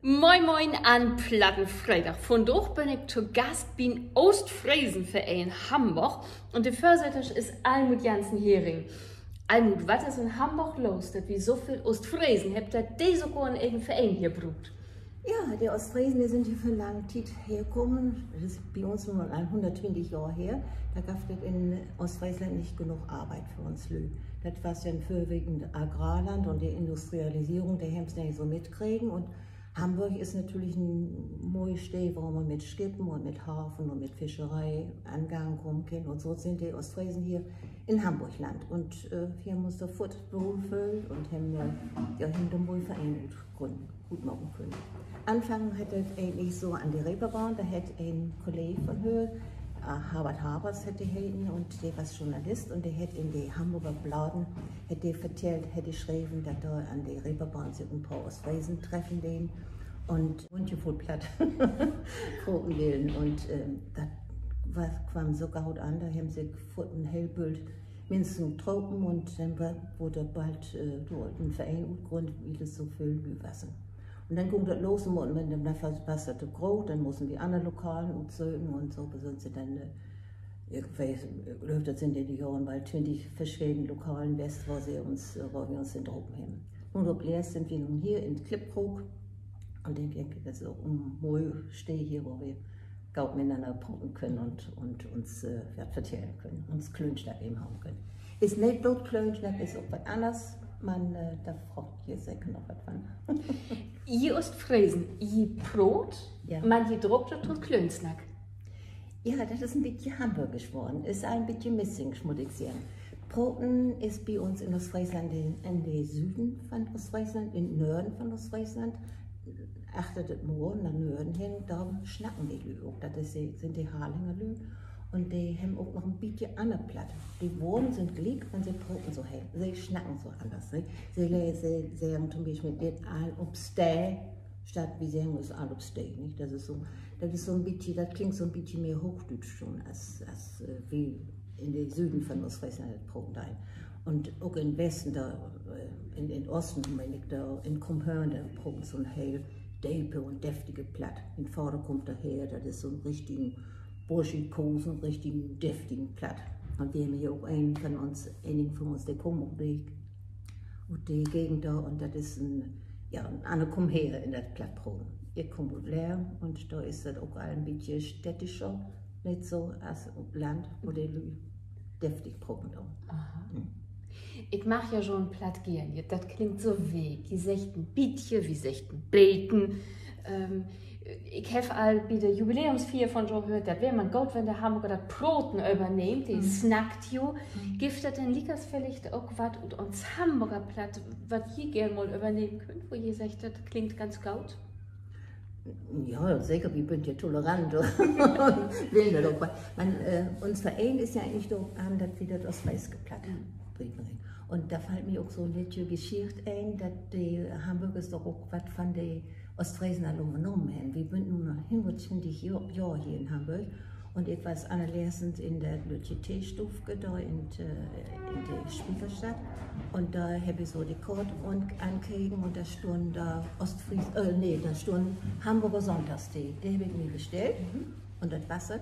Moin Moin an Plattenfreitag. Von dort bin ich zu Gast beim Ostfriesenverein Hamburg und der Vorsitter ist Almut Jansen-Hering. Almut, was ist in Hamburg los, dass wir so viel Ostfriesen habt, dass die sogar in irgendeinem Verein hier braucht? Ja, die Ostfriesen, die sind hier für lange Zeit hergekommen. Das ist bei uns nur 120 Jahre her. Da gab es in Ostfriesland nicht genug Arbeit für uns Lü. Das war ja ein vorwiegend Agrarland und die Industrialisierung, die haben es nicht so mitkriegen. Und Hamburg ist natürlich ein mooie Städte, wo man mit Schiffen und mit Hafen und mit Fischerei angegangen kommen kann. Und so sind die Ostfriesen hier in Hamburg Land. Und hier muss der Foot wohlfühlen und haben ja hinter dem Wohlverein gut machen können. Anfangen hat es eigentlich so an die Reeperbahn, da hat ein Kollege von Höhe, Harvard Habers hätte heten und der war Journalist und der hätte in die Hamburger Bladen hätte geschrieben, dass da an die Reeperbahn sich ein paar Ostfriesen treffen den und hier voll platt gucken will und das kam so gut an, da haben sie ein Hellbild mindestens Tropen und dann wurde bald ein Verein gegründet, wie das so viel Wasser. Und dann ging das los und wenn dann Wasser groß, dann mussten die anderen Lokalen umzögen und so sind sie dann, das sind in die Jahren bald 20 verschiedene Lokalen West, wo wir uns den Tropen haben. Und ob erst sind wir nun hier in Klippkrug und ich denke, das ist auch stehe hier, wo wir gut miteinander proben können und uns verteilen können, uns Klönschnack eben haben können. Ist nicht bloß Klönschnack, ist auch was anderes. Da fragt ihr sicher noch was von. Ihr Ostfriesen, ihr Brot, ja. Man ihr druckt und Klönsnack. Ja, das ist ein bisschen hamburgisch geworden. Ist ein bisschen missing, muss ich sagen. Broten ist bei uns in Ostfriesland, in den Süden von Ostfriesland, in Norden von Ostfriesland. Achtet das nur nach Norden hin, da schnacken die Lü auch. Das sind die Harlinger Lü. Und die haben auch noch ein bisschen andere Platte. Die Worten sind gleich, wenn sie Broten so hell. Sie schnacken so anders. Sie sagen zum Beispiel nicht all obstä, statt wie sagen es all obstä. Das ist so ein bisschen, das klingt so ein bisschen mehr Hochdeutsch schon, als wie in den Süden von Ostfriesland das Broten. Und auch im Westen, da, in Osten, meine ich, da in Krummhörn, da Broten so ein hell, däpe und deftige Platt. In Vorder kommt daher, das ist so ein richtigen burschikosen, richtigen deftigen Platt. Und wir haben hier auch einigen von uns, der kommen auch die Gegend da und das ist ein andere kommen her in das Plattbrot. Ihr kommt gut leer und da ist das auch ein bisschen städtischer, nicht so als Land, wo die deftig proben da. Mhm. Ich mache ja schon platt gern, das klingt so weg. Wie sagt ein Bietje, wie sagt ein Beten. Ich habe all bei der Jubiläumsfeier von schon gehört, das wäre man gut, wenn der Hamburger das Broten übernimmt, die snackt jo. Gibt das denn liegers vielleicht auch was und uns Hamburger Platt, was ihr gerne mal übernehmen könnt, wo ihr sagt, das klingt ganz gut? Ja, sicher, wir sind ja tolerant und will das auch. Unser Verein ist ja eigentlich da, dass wir das aus Weiß geplattet bringen. Und da fällt mir auch so eine Geschichte ein, dass die Hamburger doch auch was von den Ostfriesen genommen haben. Wir sind nun noch 120 Jahre hier in Hamburg und ich war allererstens in der Teestufe da in der Spiegelstadt und da habe ich so die Karte ankriegen und da stund da da stund Hamburger Sonntagstee. Den habe ich mir bestellt und das war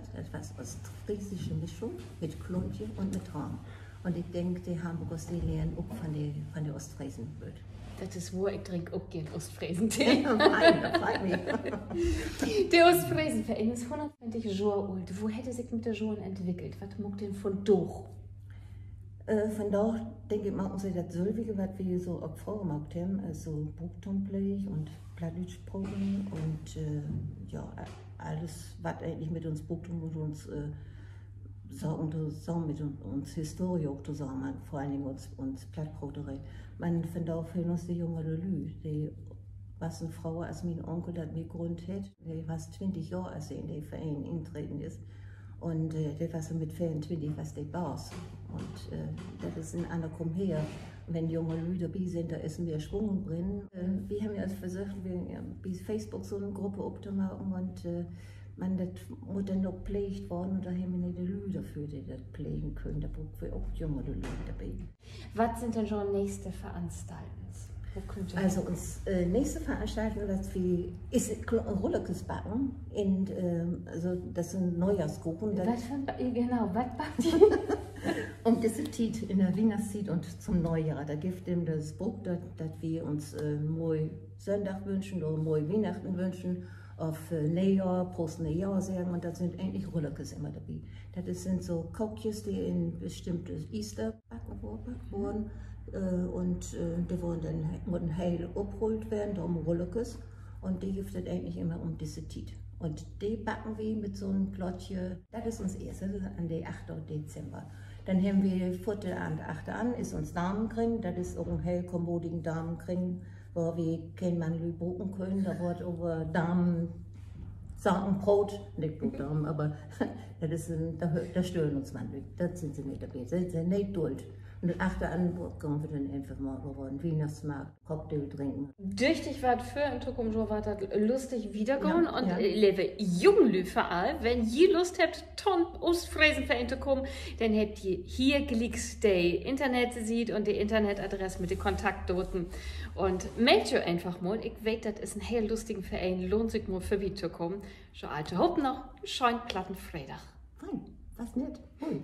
ostfriesische Mischung mit Kluntje und mit Rahm. Und ich denke, die Hamburger die lernen auch von den Ostfriesen. Das ist wo ich trinke auch gerne Ostfriesentee. Nein, das freut mich. Der Ostfriesenverein ist 120 Jahre alt. Wo hätte sich mit der Jahren entwickelt? Was mag denn von durch? Von da denke ich, machen sie das Sölvige, was wir so auch Frauen gemacht haben, also Buchtumblech und Plattdeutschbroten und alles, was eigentlich mit uns Buchtum und uns mit uns Historie auch zusammen, vor allem uns Plattbroterei. Man findet auch für uns die junge Lelü, die was eine Frau als mein Onkel das mir gegründet hat, die was 20 Jahre als sie in den Verein eingetreten ist. Und das war so mit 24, was die Bars. Und das ist ein anderer Komm her. Wenn junge Leute dabei sind, da ist mehr Schwung drin. Wir haben ja versucht, bei Facebook so eine Gruppe aufzumachen und das muss dann noch gepflegt worden und da haben wir nicht die Leute dafür, die das pflegen können. Da brauchen wir auch junge Leute dabei. Was sind denn schon nächste Veranstaltungen? Wo könnt ihr Also uns nächste Veranstaltung, ist Rullekes backen. Also das sind Neujahrskuchen. Genau, was backt ihr? Um diese Zeit in der Weihnachtszeit und zum Neujahr. Da gibt es das Buch, dass wir uns mal Sonntag wünschen oder mal Weihnachten wünschen. Auf Neujahr, Prost Neujahr sagen, und da sind eigentlich Rullekes immer dabei. Das sind so Kokjes, die in bestimmte Easter backen wurden. Die wurden heil abgeholt werden, darum Rullekes. Und die gibt es eigentlich immer um diese Zeit. Und die backen wir mit so einem Klottchen, das ist uns erst, das ist an den 8. Dezember. Dann haben wir 4. an 8. an, ist uns Damenkring, das ist auch ein hell kommodigen Damenkring, wo wir kein Mann buchen können, da wird über Damen sagen Brot, nicht Brotdamen, aber da stören uns Mann, das sind sie nicht dabei, das sind sie nicht duld. Und den 8. an kommen wir dann einfach mal über den Weihnachtsmarkt, Cocktail trinken. Richtig was für in Zukunft war das lustig wiedergehen Ja, und ja. liebe Jungen vor allem, wenn ihr Lust habt, Ton Ostfriesen für zu kommen, dann habt ihr hier geklickt die Internetseite und die Internetadresse mit den Kontaktdaten und meldet euch einfach mal. Ich weiß, das ist ein sehr lustiger Verein, lohnt sich mal für zu kommen. Schon alte Hopp noch, scheint Plattenfreitag. Fein, was nett. Hui.